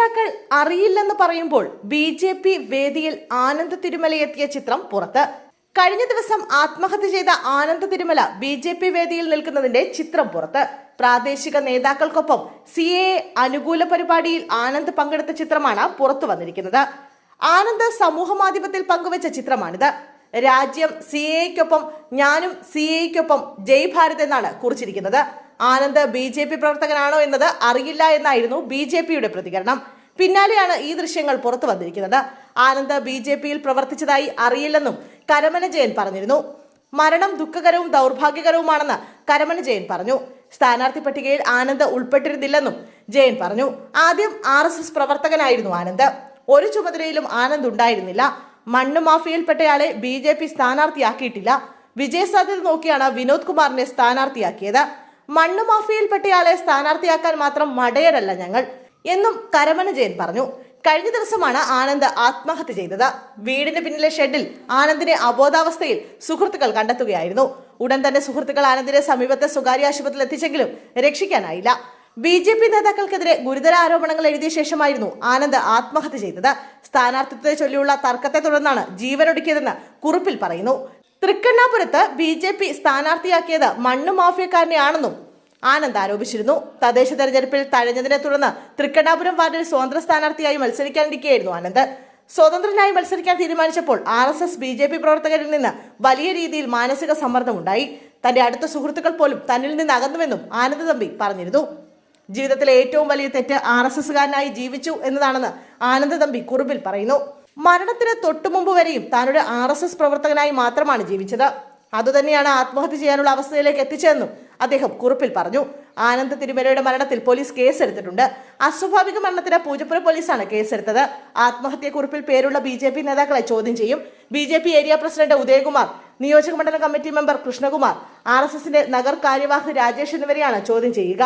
നേതാക്കൾ അറിയില്ലെന്ന് പറയുമ്പോൾ ബി.ജെ.പി. വേദിയിൽ ആനന്ദ് തിരുമലയെത്തിയ ചിത്രം പുറത്ത്. കഴിഞ്ഞ ദിവസം ആത്മഹത്യ ചെയ്ത ആനന്ദ് തിരുമല ബി.ജെ.പി. വേദിയിൽ നിൽക്കുന്നതിന്റെ ചിത്രം പുറത്ത്. പ്രാദേശിക നേതാക്കൾക്കൊപ്പം CAA അനുകൂല പരിപാടിയിൽ ആനന്ദ് പങ്കെടുത്ത ചിത്രമാണ് പുറത്തു വന്നിരിക്കുന്നത്. ആനന്ദ് സമൂഹ മാധ്യമത്തിൽ പങ്കുവച്ച ചിത്രമാണിത്. രാജ്യം CAAയ്ക്കൊപ്പം, ഞാനും CAAയ്ക്കൊപ്പം, ജയ് ഭാരത് എന്നാണ് കുറിച്ചിരിക്കുന്നത്. ആനന്ദ് ബി.ജെ.പി. പ്രവർത്തകനാണോ എന്നത് അറിയില്ല എന്നായിരുന്നു ബി.ജെ.പിയുടെ പ്രതികരണം. പിന്നാലെയാണ് ഈ ദൃശ്യങ്ങൾ പുറത്തു വന്നിരിക്കുന്നത്. ആനന്ദ് ബി.ജെ.പിയിൽ പ്രവർത്തിച്ചതായി അറിയില്ലെന്നും കരമന ജയൻ പറഞ്ഞിരുന്നു. മരണം ദുഃഖകരവും ദൗർഭാഗ്യകരവുമാണെന്ന് കരമന ജയൻ പറഞ്ഞു. സ്ഥാനാർത്ഥി പട്ടികയിൽ ആനന്ദ് ഉൾപ്പെട്ടിരുന്നില്ലെന്നും ജയൻ പറഞ്ഞു. ആദ്യം RSS പ്രവർത്തകനായിരുന്നു ആനന്ദ്. ഒരു ചുമതലയിലും ആനന്ദ് ഉണ്ടായിരുന്നില്ല. മണ്ണ് മാഫിയയിൽപ്പെട്ടയാളെ ബി.ജെ.പി. സ്ഥാനാർത്ഥിയാക്കിയിട്ടില്ല. വിജയസാധ്യത നോക്കിയാണ് വിനോദ് കുമാറിനെ സ്ഥാനാർത്ഥിയാക്കിയത്. മണ്ണ് മാഫിയയിൽപ്പെട്ടയാളെ സ്ഥാനാർത്ഥിയാക്കാൻ മാത്രം മടയരല്ല ഞങ്ങൾ എന്നും കരമന ജയൻ പറഞ്ഞു. കഴിഞ്ഞ ദിവസമാണ് ആനന്ദ് ആത്മഹത്യ ചെയ്തത്. വീടിന് പിന്നിലെ ഷെഡിൽ ആനന്ദിനെ അബോധാവസ്ഥയിൽ സുഹൃത്തുക്കൾ കണ്ടെത്തുകയായിരുന്നു. ഉടൻ തന്നെ സുഹൃത്തുക്കൾ ആനന്ദിനെ സമീപത്തെ സ്വകാര്യ ആശുപത്രിയിൽ എത്തിച്ചെങ്കിലും രക്ഷിക്കാനായില്ല. ബി.ജെ.പി. നേതാക്കൾക്കെതിരെ ഗുരുതര ആരോപണങ്ങൾ എഴുതിയ ശേഷമായിരുന്നു ആനന്ദ് ആത്മഹത്യ ചെയ്തത്. സ്ഥാനാർത്ഥിത്വത്തെ ചൊല്ലിയുള്ള തർക്കത്തെ തുടർന്നാണ് ജീവനൊടുക്കിയതെന്ന് കുറിപ്പിൽ പറയുന്നു. തൃക്കണ്ണാപുരത്ത് ബി.ജെ.പി. സ്ഥാനാർത്ഥിയാക്കിയത് മണ്ണ് മാഫിയക്കാരനെയാണെന്നും ആനന്ദ് ആരോപിച്ചിരുന്നു. തദ്ദേശ തെരഞ്ഞെടുപ്പിൽ തഴഞ്ഞതിനെ തുടർന്ന് തൃക്കണ്ണാപുരം വാർഡിൽ സ്വതന്ത്ര സ്ഥാനാർത്ഥിയായി മത്സരിക്കാനിരിക്കുകയായിരുന്നു ആനന്ദ്. സ്വതന്ത്രനായി മത്സരിക്കാൻ തീരുമാനിച്ചപ്പോൾ RSS ബി.ജെ.പി. പ്രവർത്തകരിൽ നിന്ന് വലിയ രീതിയിൽ മാനസിക സമ്മർദ്ദമുണ്ടായി. തന്റെ അടുത്ത സുഹൃത്തുക്കൾ പോലും തന്നിൽ നിന്ന് അകന്നുവെന്നും ആനന്ദ് തമ്പി പറഞ്ഞിരുന്നു. ജീവിതത്തിലെ ഏറ്റവും വലിയ തെറ്റ് RSSകാരനായി ജീവിച്ചു എന്നതാണെന്ന് ആനന്ദ് തമ്പി കുറിപ്പിൽ പറയുന്നു. മരണത്തിന് തൊട്ടുമുമ്പ് വരെയും താനൊരു RSS പ്രവർത്തകനായി മാത്രമാണ് ജീവിച്ചത്. അതുതന്നെയാണ് ആത്മഹത്യ ചെയ്യാനുള്ള അവസ്ഥയിലേക്ക് എത്തിച്ചതെന്നും അദ്ദേഹം കുറിപ്പിൽ പറഞ്ഞു. ആനന്ദ് തിരുമലയുടെ മരണത്തിൽ പോലീസ് കേസെടുത്തിട്ടുണ്ട്. അസ്വാഭാവിക മരണത്തിന് പൂജപ്പുര പോലീസാണ് കേസെടുത്തത്. ആത്മഹത്യക്കുറിപ്പിൽ പേരുള്ള ബി.ജെ.പി. നേതാക്കളെ ചോദ്യം ചെയ്യും. ബി.ജെ.പി. ഏരിയ പ്രസിഡന്റ് ഉദയകുമാർ, നിയോജക മണ്ഡലം കമ്മിറ്റി മെമ്പർ കൃഷ്ണകുമാർ, RSSന്റെ നഗർ കാര്യവാഹ് രാജേഷ് എന്നിവരെയാണ് ചോദ്യം ചെയ്യുക.